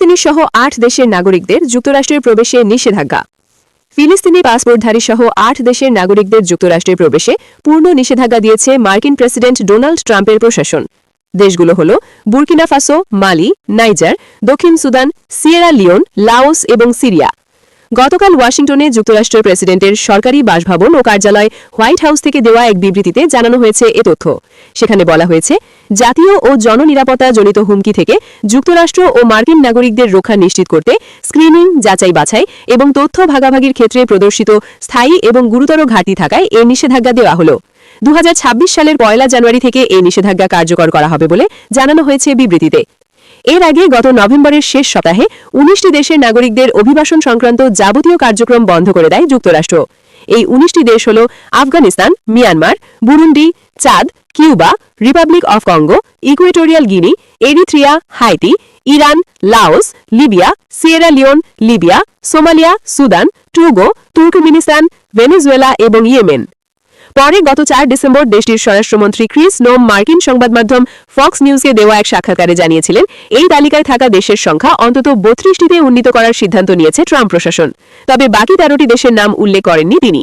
ফিলিস্তিনি সহ ৮ দেশের নাগরিকদের যুক্তরাষ্ট্রের প্রবেশে নিষেধাজ্ঞা। ফিলিস্তিনি পাসপোর্টধারী সহ ৮ দেশের নাগরিকদের যুক্তরাষ্ট্রে প্রবেশে পূর্ণ নিষেধাজ্ঞা দিয়েছে মার্কিন প্রেসিডেন্ট ডোনাল্ড ট্রাম্পের প্রশাসন। দেশগুলো হল বুর্কিনা ফাসো, মালি, নাইজার, দক্ষিণ সুদান, সিয়েরা লিওন, লাওস এবং সিরিয়া। গতকাল ওয়াশিংটনে যুক্তরাষ্ট্রের প্রেসিডেন্টের সরকারি বাসভবন ও কার্যালয় হোয়াইট হাউস থেকে দেওয়া এক বিবৃতিতে জানানো হয়েছে এ তথ্য। সেখানে বলা হয়েছে, জাতীয় ও জননিরাপত্তা জনিত হুমকি থেকে যুক্তরাষ্ট্র ও মার্কিন নাগরিকদের রক্ষা নিশ্চিত করতে স্ক্রিনিং, যাচাই বাছাই এবং তথ্য ভাগাভাগির ক্ষেত্রে প্রদর্শিত স্থায়ী এবং গুরুতর ঘাটতি থাকায় এ নিষেধাজ্ঞা দেওয়া হল। 2026 সালের 1 জানুয়ারি থেকে এই নিষেধাজ্ঞা কার্যকর করা হবে বলে জানানো হয়েছে বিবৃতিতে। এর আগে গত নভেম্বরের শেষ সপ্তাহে 19টি দেশের নাগরিকদের অভিবাসন সংক্রান্ত যাবতীয় কার্যক্রম বন্ধ করে দেয় যুক্তরাষ্ট্র। এই 19টি দেশ হল Afghanistan, Myanmar, Burundi, Chad, Cuba, Republic of Congo, Equatorial Guinea, Eritrea, Haiti, Iran, Laos, Libya, Sierra Leone, Libya, Somalia, Sudan, Togo, Turkmenistan, Venezuela এবং ইয়েমেন। পরে গত 4 ডিসেম্বর দেশটির স্বরাষ্ট্রমন্ত্রী ক্রিস নোম মার্কিন সংবাদ মাধ্যম ফক্স নিউজকে দেওয়া এক সাক্ষাৎকারে জানিয়েছিলেন, এই তালিকায় থাকা দেশের সংখ্যা অন্তত 32টিতে উন্নীত করার সিদ্ধান্ত নিয়েছে ট্রাম্প প্রশাসন। তবে বাকি 13টি দেশের নাম উল্লেখ করেননি তিনি।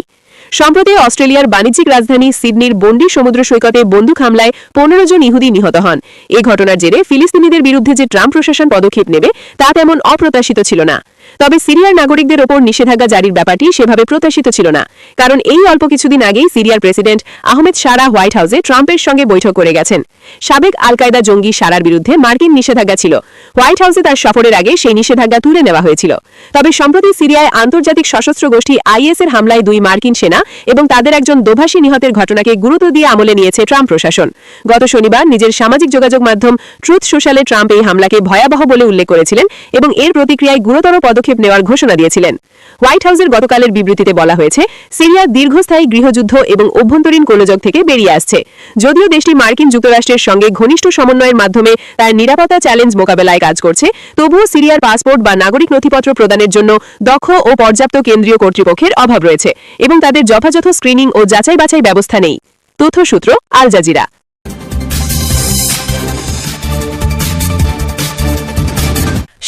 সম্প্রতি অস্ট্রেলিয়ার বাণিজ্যিক রাজধানী সিডনির বন্ডি সমুদ্র সৈকতে বন্দুক হামলায় 15 জন ইহুদি নিহত হন। এই ঘটনার জেরে ফিলিস্তিনিদের বিরুদ্ধে যে ট্রাম্প প্রশাসন পদক্ষেপ নেবে তা তেমন অপ্রত্যাশিত ছিল না। তবে সিরিয়ার নাগরিকদের ওপর নিষেধাজ্ঞা জারির ব্যাপারটি সেভাবে প্রত্যাশিত ছিল না, কারণ এই অল্প কিছুদিন আগেই সিরিয়ার প্রেসিডেন্ট আহমেদ শারা হোয়াইট হাউসে ট্রাম্পের সঙ্গে বৈঠক করে গেছেন। সাবেক আল কায়দা জঙ্গি শারার বিরুদ্ধে মার্কিন নিষেধাজ্ঞা ছিল। হোয়াইট হাউসে তার সফরের আগে সেই নিষেধাজ্ঞা তুলে নেওয়া হয়েছিল। তবে সম্প্রতি সিরিয়ায় আন্তর্জাতিক সশস্ত্র গোষ্ঠী আইএসের হামলায় 2 মার্কিন সেনা এবং তাদের একজন দোভাষী নিহতের ঘটনাকে গুরুত্ব দিয়ে আমলে নিয়েছে ট্রাম্প প্রশাসন। গত শনিবার নিজের সামাজিক যোগাযোগ মাধ্যম ট্রুথ সোশ্যালে ট্রাম্প এই হামলাকে ভয়াবহ বলে উল্লেখ করেছিলেন এবং এর প্রতিক্রিয়ায় গুরুতর পদক্ষেপ নেওয়ার ঘোষণা দিয়েছিলেন। হোয়াইট হাউসের গতকালের বিবৃতিতে বলা হয়েছে, সিরিয়া দীর্ঘস্থায়ী গৃহযুদ্ধ এবং অভ্যন্তরীণ গোলযোগ থেকে বেরিয়ে আসছে। যদিও দেশটি মার্কিন যুক্তরাষ্ট্রের সঙ্গে ঘনিষ্ঠ সমন্বয়ের মাধ্যমে তার নিরাপত্তা চ্যালেঞ্জ মোকাবেলায় কাজ করছে, তবুও সিরিয়ার পাসপোর্ট বা নাগরিক নথিপত্র প্রদানের জন্য দক্ষ ও পর্যাপ্ত কেন্দ্রীয় কর্তৃপক্ষের অভাব রয়েছে এবং তাদের যথাযথ স্ক্রিনিং ও যাচাই বাছাই ব্যবস্থা নেই। তথ্যসূত্র আল জাজিরা।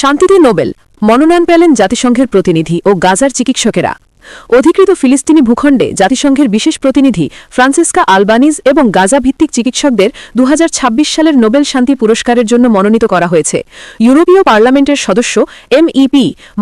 শান্তিতে নোবেল মনোনয়ন পেলেন জাতিসংঘের প্রতিনিধি ও গাজার চিকিৎসকেরা। অধিকৃত ফিলিস্তিনি ভূখণ্ডে জাতিসংঘের বিশেষ প্রতিনিধি ফ্রান্সিস্কা আলবানিজ এবং গাজা ভিত্তিক চিকিৎসকদের 2026 সালের নোবেল শান্তি পুরস্কারের জন্য মনোনীত করা হয়েছে। ইউরোপীয় পার্লামেন্টের সদস্য MEP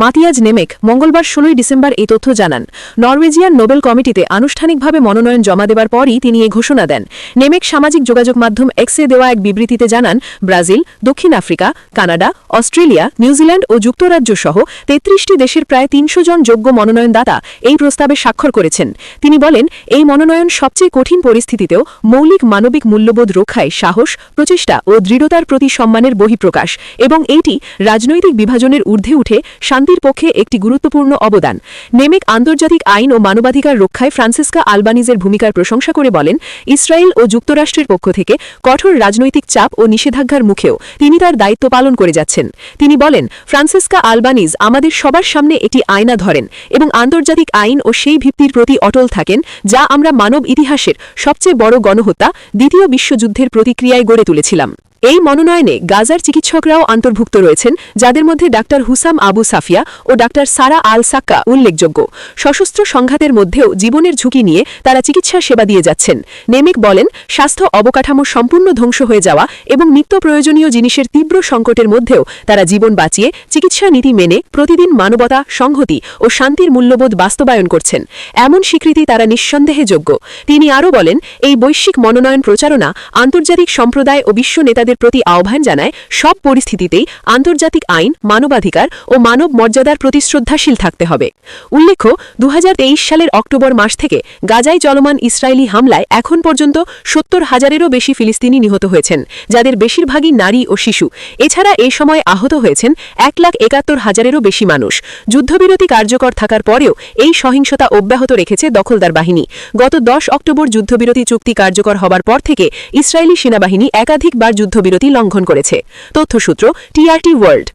মাতিয়াজ নেমেক মঙ্গলবার 16 ডিসেম্বর এই তথ্য জানান। নরওয়েজিয়ান নোবেল কমিটিতে আনুষ্ঠানিকভাবে মনোনয়ন জমা দেবার পরই তিনি এই ঘোষণা দেন। নেমেক সামাজিক যোগাযোগ মাধ্যম এক্সে দেওয়া এক বিবৃতিতে জানান, ব্রাজিল, দক্ষিণ আফ্রিকা, কানাডা, অস্ট্রেলিয়া, নিউজিল্যান্ড ও যুক্তরাজ্য সহ 33টি দেশের প্রায় 300 জন যোগ্য মনোনয়নদাতা এই প্রস্তাবে স্বাক্ষর করেছেন। তিনি বলেন, এই মনোনয়ন সবচেয়ে কঠিন পরিস্থিতিতেও মৌলিক মানবিক মূল্যবোধ রক্ষায় সাহস, প্রচেষ্টা ও দৃঢ়তার প্রতি সম্মানের বহিঃপ্রকাশ এবং এটি রাজনৈতিক বিভাজনের ঊর্ধ্বে উঠে শান্তির পক্ষে একটি গুরুত্বপূর্ণ অবদান। নেমেক আন্তর্জাতিক আইন ও মানবাধিকার রক্ষায় ফ্রান্সিস্কা আলবানিজের ভূমিকার প্রশংসা করে বলেন, ইসরায়েল ও যুক্তরাষ্ট্রের পক্ষ থেকে কঠোর রাজনৈতিক চাপ ও নিষেধাজ্ঞার মুখেও তিনি তার দায়িত্ব পালন করে যাচ্ছেন। তিনি বলেন, ফ্রান্সিস্কা আলবানিজ আমাদের সবার সামনে একটি আয়না ধরেন এবং আন্তর্জাতিক আইন ও সেই ভিত্তির প্রতি অটল থাকেন যা আমরা মানব ইতিহাসের সবচেয়ে বড় গণহত্যা দ্বিতীয় বিশ্বযুদ্ধের প্রতিক্রিয়ায় গড়ে তুলেছিলাম। এই মনোনয়নে গাজার চিকিৎসকরাও অন্তর্ভুক্ত রয়েছেন, যাদের মধ্যে ডাক্তার হুসাম আবু সাফিয়া ও ডাক্তার সারা আল সাক্কা উল্লেখযোগ্য। সশস্ত্র সংঘাতের মধ্যেও জীবনের ঝুঁকি নিয়ে তারা চিকিৎসা সেবা দিয়ে যাচ্ছেন। নেমেক বলেন, স্বাস্থ্য অবকাঠামো সম্পূর্ণ ধ্বংস হয়ে যাওয়া এবং নিত্য প্রয়োজনীয় জিনিসের তীব্র সংকটের মধ্যেও তারা জীবন বাঁচিয়ে চিকিৎসা নীতি মেনে প্রতিদিন মানবতা, সংহতি ও শান্তির মূল্যবোধ বাস্তবায়ন করছেন। এমন স্বীকৃতি তারা নিঃসন্দেহে যোগ্য। তিনি আরও বলেন, এই বৈশ্বিক মনোনয়ন প্রচারণা আন্তর্জাতিক সম্প্রদায় ও বিশ্ব নেতাদের প্রতি আহ্বান জানায়, সব পরিস্থিতিতেই আন্তর্জাতিক আইন, মানবাধিকার ও মানব মর্যাদার প্রতি শ্রদ্ধাশীল থাকতে হবে। উল্লেখ্য, 2023 সালের অক্টোবর মাস থেকে গাজায় চলমান ইসরায়েলি হামলায় এখন পর্যন্ত 70,000-এরও বেশি ফিলিস্তিনি নিহত হয়েছেন, যাদের বেশিরভাগই নারী ও শিশু। এছাড়া এ সময় আহত হয়েছেন 1,71,000-এরও বেশি মানুষ। যুদ্ধবিরতি কার্যকর থাকার পরেও এই সহিংসতা অব্যাহত রেখেছে দখলদার বাহিনী। গত 10 অক্টোবর যুদ্ধবিরতি চুক্তি কার্যকর হবার পর থেকে ইসরায়েলি সেনাবাহিনী একাধিকবার যুদ্ধবিরতি লঙ্ঘন করেছে। তথ্যসূত্র TRT ওয়ার্ল্ড।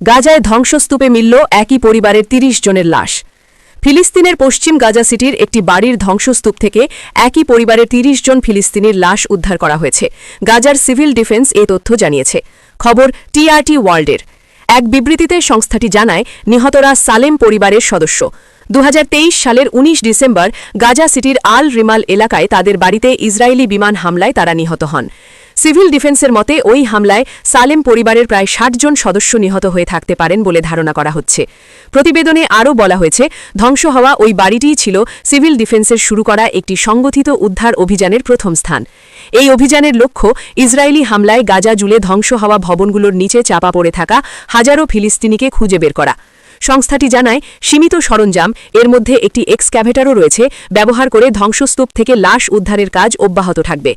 গাজায় ধ্বংসস্তূপে মিলল একই পরিবারের 30 জনের লাশ। ফিলিস্তিনের পশ্চিম গাজা সিটির একটি বাড়ির ধ্বংসস্তূপ থেকে একই পরিবারের ৩০ জন ফিলিস্তিনির লাশ উদ্ধার করা হয়েছে। গাজার সিভিল ডিফেন্স এই তথ্য জানিয়েছে। খবর টিআরটি ওয়ার্ল্ডের। এক বিবৃতিতে সংস্থাটি জানায়, নিহতরা সালেম পরিবারের সদস্য। ২০২৩ সালের ১৯ ডিসেম্বর গাজা সিটির আল রিমাল এলাকায় তাদের বাড়িতে ইসরায়েলি বিমান হামলায় তারা নিহত হন। সিভিল ডিফেন্সের মতে ওই হামলায় সালেম পরিবারের প্রায় ৬০ জন সদস্য নিহত হয়ে থাকতে পারেন বলে ধারণা করা হচ্ছে। প্রতিবেদনে আরও বলা হয়েছে, ধ্বংস হওয়া ওই বাড়িটিই ছিল সিভিল ডিফেন্সের শুরু করা একটি সংগঠিত উদ্ধার অভিযানের প্রথম স্থান। এই অভিযানের লক্ষ্য ইসরায়েলি হামলায় গাজা জুড়ে ধ্বংস হওয়া ভবনগুলোর নিচে চাপা পড়ে থাকা হাজারো ফিলিস্তিনিকে খুঁজে বের করা। সংস্থাটি জানায়, সীমিত সরঞ্জাম, এর মধ্যে একটি এক্সক্যাভেটরও রয়েছে, ব্যবহার করে ধ্বংসস্তূপ থেকে লাশ উদ্ধারের কাজ অব্যাহত থাকবে।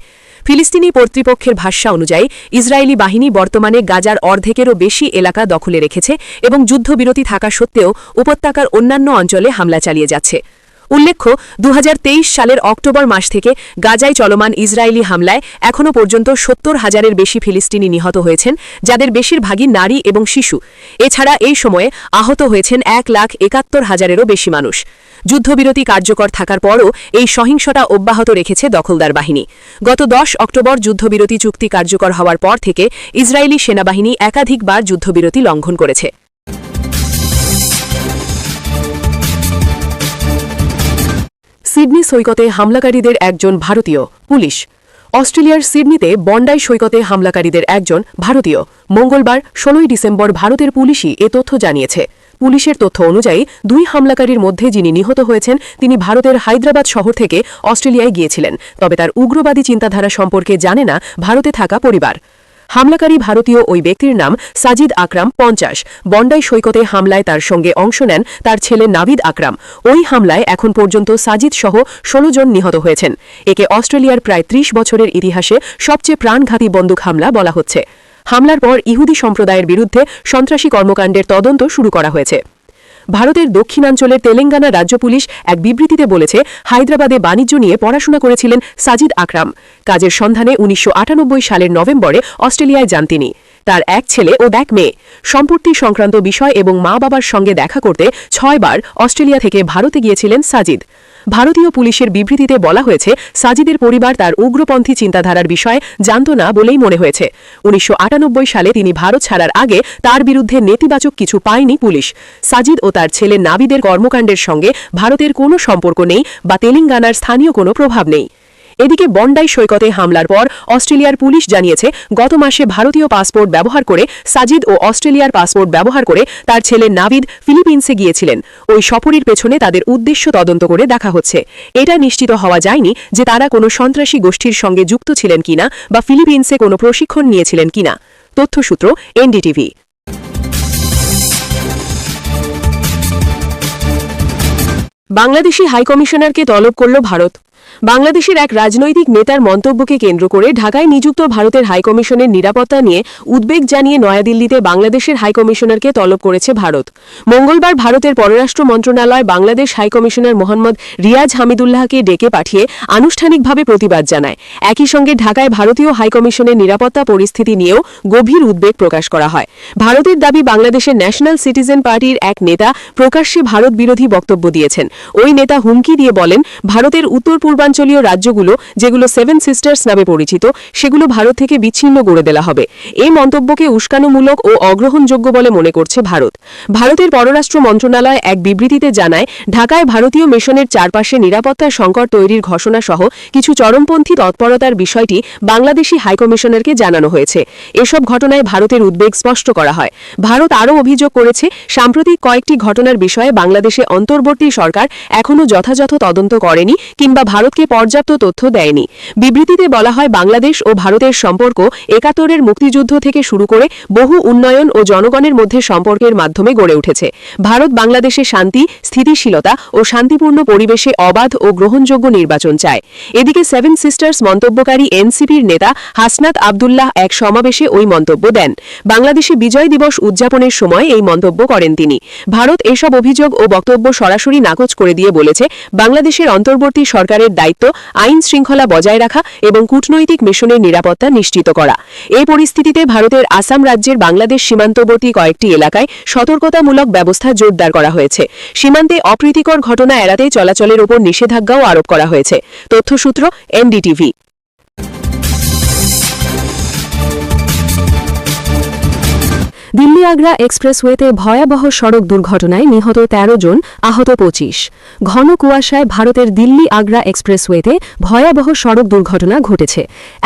ফিলিস্তিনি কর্তৃপক্ষের ভাষ্য অনুযায়ী ইসরায়েলি বাহিনী বর্তমানে গাজার অর্ধেকেরও বেশি এলাকা দখলে রেখেছে এবং যুদ্ধবিরতি থাকা সত্ত্বেও উপত্যকার অন্যান্য অঞ্চলে হামলা চালিয়ে যাচ্ছে। উল্লেখ্য, ২০২৩ সালের অক্টোবর মাস থেকে গাজায় চলমান ইসরায়েলি হামলায় এখনও পর্যন্ত ৭০,০০০-এর বেশি ফিলিস্তিনি নিহত হয়েছেন, যাদের বেশিরভাগই নারী এবং শিশু। এছাড়া এই সময়ে আহত হয়েছেন ১,৭১,০০০-এরও বেশি মানুষ। যুদ্ধবিরতি কার্যকর থাকার পরও এই সহিংসতা অব্যাহত রেখেছে দখলদার বাহিনী। গত ১০ অক্টোবর যুদ্ধবিরতি চুক্তি কার্যকর হওয়ার পর থেকে ইসরায়েলি সেনাবাহিনী একাধিকবার যুদ্ধবিরতি লঙ্ঘন করেছে। সিডনি সৈকতে হামলাকারীদের একজন ভারতীয়, পুলিশ। অস্ট্রেলিয়ার সিডনিতে বন্ডাই সৈকতে হামলাকারীদের একজন ভারতীয়। মঙ্গলবার ১৬ ডিসেম্বর ভারতের পুলিশই এ তথ্য জানিয়েছে। পুলিশের তথ্য অনুযায়ী ২ হামলাকারীর মধ্যে যিনি নিহত হয়েছেন তিনি ভারতের হায়দ্রাবাদ শহর থেকে অস্ট্রেলিয়ায় গিয়েছিলেন, তবে তার উগ্রবাদী চিন্তাধারা সম্পর্কে জানে না ভারতে থাকা পরিবার। হামলাকারী ভারতীয় ওই ব্যক্তির নাম সাজিদ আকরাম, ৫০। বন্ডাই সৈকতে হামলায় তার সঙ্গে অংশ নেন তার ছেলে নাভিদ আকরাম। ওই হামলায় এখন পর্যন্ত সাজিদ সহ ১৬ জন নিহত হয়েছেন। একে অস্ট্রেলিয়ার প্রায় ৩০ বছরের ইতিহাসে সবচেয়ে প্রাণঘাতী বন্দুক হামলা বলা হচ্ছে। হামলার পর ইহুদি সম্প্রদায়ের বিরুদ্ধে সন্ত্রাসী কর্মকাণ্ডের তদন্ত শুরু করা হয়েছে। ভারতের দক্ষিণাঞ্চলের তেলেঙ্গানা রাজ্য পুলিশ এক বিবৃতিতে বলেছে, হায়দ্রাবাদে বাণিজ্য নিয়ে পড়াশোনা করেছিলেন সাজিদ আকরাম। কাজের সন্ধানে ১৯৯৮ সালের নভেম্বরে অস্ট্রেলিয়ায় যান তিনি। তার এক ছেলে ও এক মেয়ে। সম্পত্তি সংক্রান্ত বিষয় এবং মা বাবার সঙ্গে দেখা করতে ৬ বার অস্ট্রেলিয়া থেকে ভারতে গিয়েছিলেন সাজিদ। ভারতীয় পুলিশের বিবৃতিতে বলা হয়েছে, সাজিদের পরিবার তার উগ্রপন্থী চিন্তাধারার বিষয়ে জানত না বলেই মনে হয়েছে। ১৯৯৮ সালে তিনি ভারত ছাড়ার আগে তার বিরুদ্ধে নেতিবাচক কিছু পায়নি পুলিশ। সাজিদ ও তার ছেলে নাভিদের কর্মকাণ্ডের সঙ্গে ভারতের কোনো সম্পর্ক নেই বা তেলেঙ্গানার স্থানীয় কোনো প্রভাব নেই। এদিকে বন্ডাই সৈকতে হামলার পর অস্ট্রেলিয়ার পুলিশ জানিয়েছে, গত মাসে ভারতীয় পাসপোর্ট ব্যবহার করে সাজিদ ও অস্ট্রেলিয়ার পাসপোর্ট ব্যবহার করে তার ছেলে নাভিদ ফিলিপিন্সে গিয়েছিলেন। ওই সফরের পেছনে তাদের উদ্দেশ্য তদন্ত করে দেখা হচ্ছে। এটা নিশ্চিত হওয়া যায়নি যে তারা কোনো সন্ত্রাসী গোষ্ঠীর সঙ্গে যুক্ত ছিলেন কিনা বা ফিলিপিন্সে কোনো প্রশিক্ষণ নিয়েছিলেন কিনা। তথ্যসূত্র এনডিটিভি। বাংলাদেশি হাইকমিশনারকে তলব করল ভারত। বাংলাদেশের এক রাজনৈতিক নেতার মন্তব্যকে কেন্দ্র করে ঢাকায় নিযুক্ত ভারতের হাইকমিশনের নিরাপত্তা নিয়ে উদ্বেগ জানিয়ে নয়াদিল্লিতে বাংলাদেশের হাইকমিশনারকে তলব করেছে ভারত। মঙ্গলবার ভারতের পররাষ্ট্র মন্ত্রণালয় বাংলাদেশ হাইকমিশনার মোহাম্মদ রিয়াজ হামিদুল্লাহকে ডেকে পাঠিয়ে আনুষ্ঠানিকভাবে প্রতিবাদ জানায়। একই সঙ্গে ঢাকায় ভারতীয় হাইকমিশনের নিরাপত্তা পরিস্থিতি নিয়েও গভীর উদ্বেগ প্রকাশ করা হয়। ভারতের দাবি, বাংলাদেশের ন্যাশনাল সিটিজেন পার্টির এক নেতা প্রকাশ্যে ভারত বিরোধী বক্তব্য দিয়েছেন। ওই নেতা হুমকি দিয়ে বলেন, ভারতের উত্তর পূর্বাঞ্চলীয় রাজ্যগুলো, যেগুলো 7 সিস্টার্স নামে পরিচিত, সেগুলো ভারত থেকে বিচ্ছিন্ন করে দেওয়া হবে। এই মন্তব্যকে উস্কানিমূলক ও অগ্রহণযোগ্য বলে মনে করছে ভারত। ভারতের পররাষ্ট্র মন্ত্রণালয় এক বিবৃতিতে জানায়, ঢাকায় ভারতীয় মিশনের চারপাশে নিরাপত্তার সংকট তৈরির ঘোষণা সহ কিছু চরমপন্থী তৎপরতার বিষয়টি বাংলাদেশি হাইকমিশনারকে জানানো হয়েছে। এসব ঘটনায় ভারতের উদ্বেগ স্পষ্ট করা হয়। ভারত আরও অভিযোগ করেছে, সাম্প্রতিক কয়েকটি ঘটনার বিষয়ে বাংলাদেশে অন্তর্বর্তী সরকার এখনও যথাযথ তদন্ত করেনি কিংবা ভারতকে পর্যাপ্ত তথ্য দেয়নি। বিবৃতিতে বলা হয়, বাংলাদেশ ও ভারতের সম্পর্ক ৭১-এর মুক্তিযুদ্ধ থেকে শুরু করে বহু উন্নয়ন ও জনগণের মধ্যে সম্পর্কের মাধ্যমে গড়ে উঠেছে। ভারত বাংলাদেশে শান্তি, স্থিতিশীলতা ও শান্তিপূর্ণ পরিবেশে অবাধ ও গ্রহণযোগ্য নির্বাচন চায়। এদিকে 7 সিস্টার্স মন্তব্যকারী এনসিপির নেতা হাসনাত আবদুল্লাহ এক সমাবেশে ওই মন্তব্য দেন। বাংলাদেশে বিজয় দিবস উদযাপনের সময় এই মন্তব্য করেন তিনি। ভারত এসব অভিযোগ ও বক্তব্য সরাসরি নাকচ করে দিয়ে বলেছে, বাংলাদেশের অন্তর্বর্তী সরকারের সরকারের দায়িত্ব আইন শৃঙ্খলা বজায় রাখা এবং কূটনৈতিক মিশনের নিরাপত্তা নিশ্চিত করা। এই পরিস্থিতিতে ভারতের আসাম রাজ্যের বাংলাদেশ সীমান্তবর্তী কয়েকটি এলাকায় সতর্কতামূলক ব্যবস্থা জোরদার করা হয়েছে। সীমান্তে অপ্রীতিকর ঘটনা এড়াতে চলাচলের উপর নিষেধাজ্ঞাও আরোপ করা হয়েছে। তথ্যসূত্র এনডিটিভি। দিল্লি আগ্রা এক্সপ্রেসওয়েতে ভয়াবহ সড়ক দুর্ঘটনায় নিহত ১৩ জন, আহত ২৫। ঘন কুয়াশায় ভারতের দিল্লি আগ্রা এক্সপ্রেসওয়েতে ভয়াবহ সড়ক দুর্ঘটনা ঘটেছে।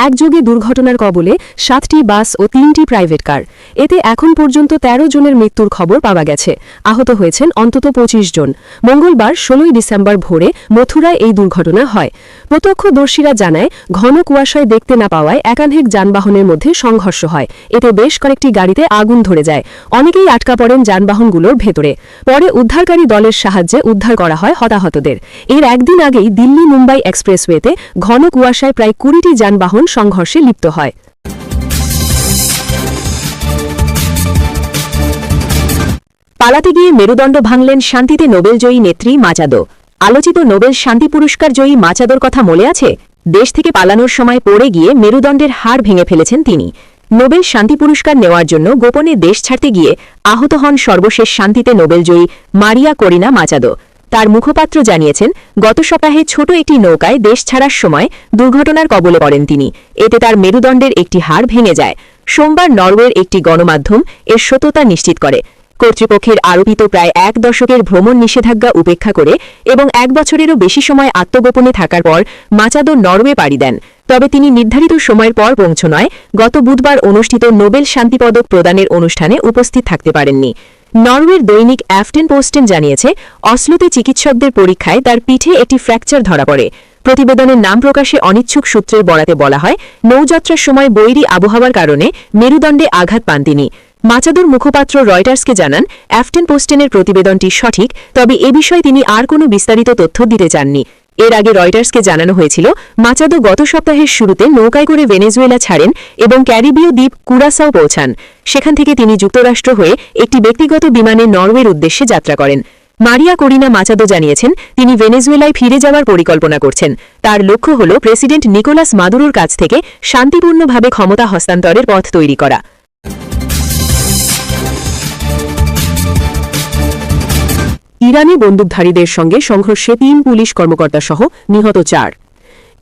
একযোগে দুর্ঘটনার কবলে ৭টি বাস ও ৩টি প্রাইভেট কার। এতে এখন পর্যন্ত ১৩ জনের মৃত্যুর খবর পাওয়া গেছে। আহত হয়েছেন অন্তত ২৫ জন। মঙ্গলবার ১৬ ডিসেম্বর ভোরে মথুরায় এই দুর্ঘটনা হয়। প্রত্যক্ষদর্শীরা জানায়, ঘন কুয়াশায় দেখতে না পাওয়ায় একাধিক যানবাহনের মধ্যে সংঘর্ষ হয়। এতে বেশ কয়েকটি গাড়িতে আগুন ধরে যায়। অনেকেই আটকা পড়েন যানবাহনগুলোর ভেতরে। পরে উদ্ধারকারী দলের সাহায্যে উদ্ধার করা হয় হতাহতদের। এর একদিন আগেই দিল্লি মুম্বাই এক্সপ্রেসওয়েতে ঘন কুয়াশায় প্রায় ২০টি যানবাহন সংঘর্ষে লিপ্ত হয়। পালাতে গিয়ে মেরুদণ্ড ভাঙলেন শান্তিতে নোবেলজয়ী নেত্রী মাচাদো। আলোচিত নোবেল শান্তি পুরস্কার জয়ী মাচাদোর কথা মনে আছে? দেশ থেকে পালানোর সময় পড়ে গিয়ে মেরুদণ্ডের হাড় ভেঙে ফেলেছেন তিনি। নোবেল শান্তি পুরস্কার নেওয়ার জন্য গোপনে দেশ ছাড়তে গিয়ে আহত হন সর্বশেষ শান্তিতে নোবেলজয়ী মারিয়া করিনা মাচাদো। তার মুখপাত্র জানিয়েছেন, গত সপ্তাহে ছোট একটি নৌকায় দেশ ছাড়ার সময় দুর্ঘটনার কবলে পড়েন তিনি। এতে তার মেরুদণ্ডের একটি হাড় ভেঙে যায়। সোমবার নরওয়ের একটি গণমাধ্যম এর সত্যতা নিশ্চিত করে। কর্তৃপক্ষের আরোপিত প্রায় ১ দশকের ভ্রমণ নিষেধাজ্ঞা উপেক্ষা করে এবং ১ বছরেরও বেশি সময় আত্মগোপনে থাকার পর মাচাদো নরওয়ে পাড়ি দেন। তবে তিনি নির্ধারিত সময়ের পর পৌঁছানোয় গত বুধবার অনুষ্ঠিত নোবেল শান্তিপদক প্রদানের অনুষ্ঠানে উপস্থিত থাকতে পারেননি। নরওয়ের দৈনিক অ্যাফটেন পোস্টেন জানিয়েছে, অসলোতে চিকিৎসকদের পরীক্ষায় তার পিঠে একটি ফ্র্যাকচার ধরা পড়ে। প্রতিবেদনের নাম প্রকাশে অনিচ্ছুক সূত্রের বরাতে বলা হয়, নৌযাত্রার সময় বৈরী আবহাওয়ার কারণে মেরুদণ্ডে আঘাত পান তিনি। মাচাদোর মুখপাত্র রয়টার্সকে জানান, অ্যাফটেন পোস্টেনের প্রতিবেদনটি সঠিক, তবে এ বিষয়ে তিনি আর কোনো বিস্তারিত তথ্য দিতে চাননি। এর আগে রয়টার্সকে জানানো হয়েছিল, মাচাদো গত সপ্তাহের শুরুতে নৌকায় করে ভেনেজুয়েলা ছাড়েন এবং ক্যারিবীয় দ্বীপ কুরাসাও পৌঁছান। সেখান থেকে তিনি যুক্তরাষ্ট্র হয়ে একটি ব্যক্তিগত বিমানে নরওয়ের উদ্দেশ্যে যাত্রা করেন। মারিয়া করিনা মাচাদো জানিয়েছেন, তিনি ভেনেজুয়েলায় ফিরে যাওয়ার পরিকল্পনা করছেন। তার লক্ষ্য হল প্রেসিডেন্ট নিকোলাস মাদুরোর কাছ থেকে শান্তিপূর্ণভাবে ক্ষমতা হস্তান্তরের পথ তৈরি করা। ইরানে বন্দুকধারীদের সঙ্গে সংঘর্ষে ৩ পুলিশ কর্মকর্তা সহ নিহত ৪।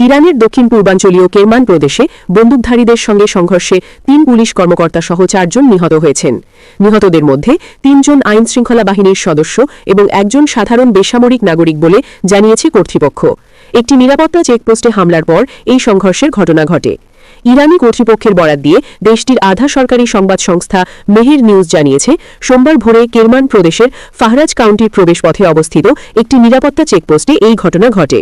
ইরানের দক্ষিণ পূর্বাঞ্চলীয় কেরমান প্রদেশে বন্দুকধারীদের সঙ্গে সংঘর্ষে ৩ পুলিশ কর্মকর্তা সহ ৪ জন নিহত হয়েছেন। নিহতদের মধ্যে ৩ জন আইনশৃঙ্খলা বাহিনীর সদস্য এবং ১ জন সাধারণ বেসামরিক নাগরিক বলে জানিয়েছে কর্তৃপক্ষ। একটি নিরাপত্তা চেকপোস্টে হামলার পর এই সংঘর্ষের ঘটনা ঘটে। ইরানি কর্তৃপক্ষের বরাত দিয়ে দেশটির আধা সরকারি সংবাদ সংস্থা মেহের নিউজ জানিয়েছে, সোমবার ভোরে কেরমান প্রদেশের ফাহরাজ কাউন্টির প্রবেশপথে অবস্থিত একটি নিরাপত্তা চেকপোস্টে এই ঘটনা ঘটে।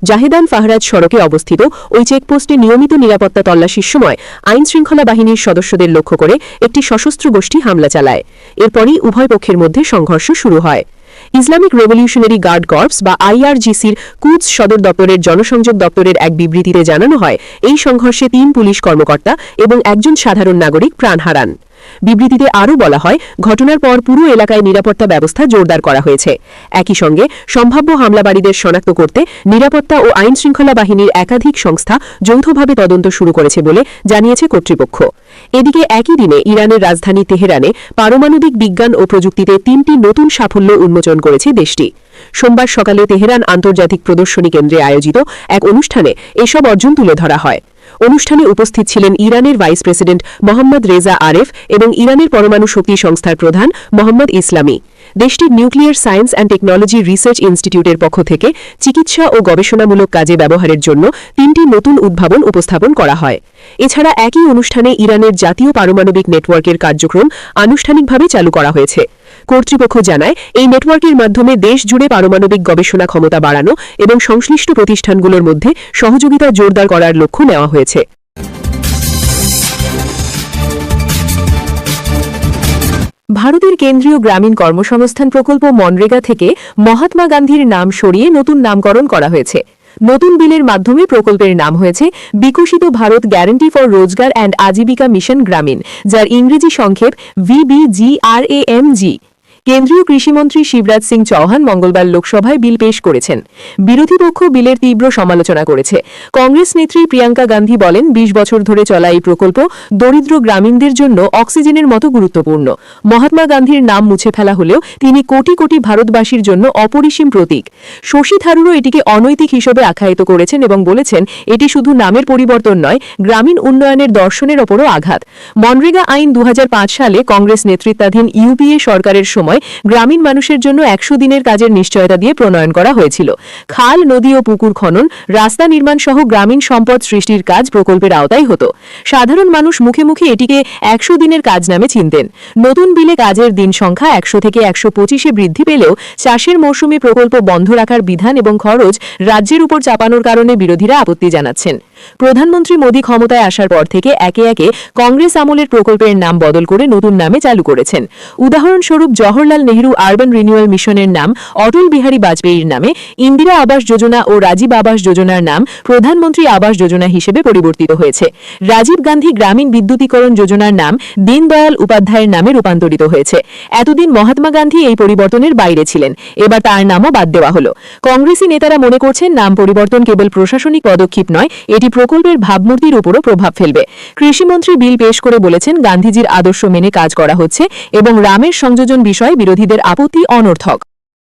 জাহেদান ফাহরাজ সড়কে অবস্থিত ওই চেকপোস্টে নিয়মিত নিরাপত্তা তল্লাশির সময় আইনশৃঙ্খলা বাহিনীর সদস্যদের লক্ষ্য করে একটি সশস্ত্র গোষ্ঠী হামলা চালায়। এরপরই উভয় পক্ষের মধ্যে সংঘর্ষ শুরু হয়। ইসলামিক রেভলিউশনারি গার্ড কর্পস বা আইআরজিসির কুদস সদর দপ্তরের জনসংযোগ দপ্তরের এক বিবৃতিতে জানানো হয়, এই সংঘর্ষে ৩ পুলিশ কর্মকর্তা এবং ১ জন সাধারণ নাগরিক প্রাণ হারান। বিবৃতিতে আরও বলা হয়, ঘটনার পর পুরো এলাকায় নিরাপত্তা ব্যবস্থা জোরদার করা হয়েছে। একই সঙ্গে সম্ভাব্য হামলাকারীদের শনাক্ত করতে নিরাপত্তা ও আইনশৃঙ্খলা বাহিনীর একাধিক সংস্থা যৌথভাবে তদন্ত শুরু করেছে বলে জানিয়েছে কর্তৃপক্ষ। এদিকে একই দিনে ইরানের রাজধানী তেহরানে পারমাণবিক বিজ্ঞান ও প্রযুক্তিতে ৩টি নতুন সাফল্য উন্মোচন করেছে দেশটি। সোমবার সকালে তেহরান আন্তর্জাতিক প্রদর্শনী কেন্দ্রে আয়োজিত এক অনুষ্ঠানে এসব অর্জন তুলে ধরা হয়। অনুষ্ঠানে উপস্থিত ছিলেন ইরানের ভাইস প্রেসিডেন্ট মোহাম্মদ রেজা আরেফ এবং ইরানের পরমাণু শক্তি সংস্থার প্রধান মোহাম্মদ ইসলামি। দেশটির nuclear science and technology research ইনস্টিটিউটের পক্ষ থেকে চিকিৎসা ও গবেষণামূলক কাজে ব্যবহারের জন্য ৩টি নতুন উদ্ভাবন উপস্থাপন করা হয়। এছাড়া একই অনুষ্ঠানে ইরানের জাতীয় পারমাণবিক নেটওয়ার্কের কার্যক্রম আনুষ্ঠানিকভাবে চালু করা হয়েছে। কর্তৃপক্ষ জানায়, এই নেটওয়ার্কের মাধ্যমে দেশ জুড়ে পারমাণবিক গবেষণা ক্ষমতা বাড়ানো এবং সংশ্লিষ্ট প্রতিষ্ঠানগুলোর মধ্যে সহযোগিতা জোরদার করার লক্ষ্য নেওয়া হয়েছে। ভারতের কেন্দ্রীয় গ্রামীণ কর্মসংস্থান প্রকল্প মনরেগা থেকে মহাত্মা গান্ধীর নাম সরিয়ে নতুন নামকরণ করা হয়েছে। নতুন বিলের মাধ্যমে প্রকল্পের নাম হয়েছে বিকশিত ভারত গ্যারান্টি ফর রোজগার অ্যান্ড আজীবিকা মিশন গ্রামীণ, যার ইংরেজি সংক্ষেপ VBGRAMG। কেন্দ্রীয় কৃষিমন্ত্রী শিবরাজ সিং চৌহান মঙ্গলবার লোকসভায় বিল পেশ করেছেন। বিরোধী পক্ষ বিলের তীব্র সমালোচনা করেছে। কংগ্রেস নেত্রী প্রিয়াঙ্কা গান্ধী বলেন, ২০ বছর ধরে চলা এই প্রকল্প দরিদ্র গ্রামীণদের জন্য অক্সিজেনের মতো গুরুত্বপূর্ণ। মহাত্মা গান্ধীর নাম মুছে ফেলা হলেও তিনি কোটি কোটি ভারতবাসীর জন্য অপরিসীম প্রতীক। শশী থারুরও এটিকে অনৈতিক হিসেবে আখ্যায়িত করেছেন এবং বলেছেন, এটি শুধু নামের পরিবর্তন নয়, গ্রামীণ উন্নয়নের দর্শনের ওপরও আঘাত। মনরেগা আইন ২০০৫ সালে কংগ্রেস নেতৃত্বাধীন ইউপিএ সরকারের সময় গ্রামীণ মানুষের জন্য ১০০ দিনের কাজের নিশ্চয়তা দিয়ে প্রণয়ন করা হয়েছিল। খাল, নদী ও পুকুর খনন, রাস্তা নির্মাণ সহ গ্রামীণ সম্পদ সৃষ্টির কাজ প্রকল্পের আওতায় হতো। সাধারণ মানুষ মুখে মুখে এটিকে ১০০ দিনের কাজ নামে চিনতেন। নতুন বিলে কাজের দিন সংখ্যা ১০০ থেকে ১২৫-এ বৃদ্ধি পেলেও চাষের মৌসুমে প্রকল্প বন্ধ রাখার বিধান এবং খরচ রাজ্যের উপর চাপানোর কারণে বিরোধীরা আপত্তি জানাচ্ছেন। প্রধানমন্ত্রী মোদী ক্ষমতায় আসার পর থেকে একে একে কংগ্রেস আমলের প্রকল্পের নাম বদল করে নতুন নামে চালু করেছেন। উদাহরণস্বরূপ জওহরলাল নেহরু আরবান রিনিউয়াল মিশনের নাম অটল বিহারী বাজপেয়ীর নামে, ইন্দিরা আবাস যোজনা ও রাজীব আবাস যোজনার নাম প্রধানমন্ত্রী আবাস যোজনা হিসেবে পরিবর্তিত হয়েছে। রাজীব গান্ধী গ্রামীণ বিদ্যুতীকরণ যোজনার নাম দীনদয়াল উপাধ্যায়ের নামে রূপান্তরিত হয়েছে। এতদিন মহাত্মা গান্ধী এই পরিবর্তনের বাইরে ছিলেন, এবার তার নামও বাদ দেওয়া হলো। কংগ্রেসী নেতারা মনে করছেন, নাম পরিবর্তন কেবল প্রশাসনিক পদক্ষেপ নয়, এটি প্রকল্পের ভাবমূর্তির উপরও প্রভাব ফেলবে। কৃষিমন্ত্রী বিল পেশ করে বলেছেন, গান্ধীজির আদর্শ মেনে কাজ করা হচ্ছে এবং রামের সংযোজন বিষয়ে বিরোধীদের আপত্তি অনর্থক।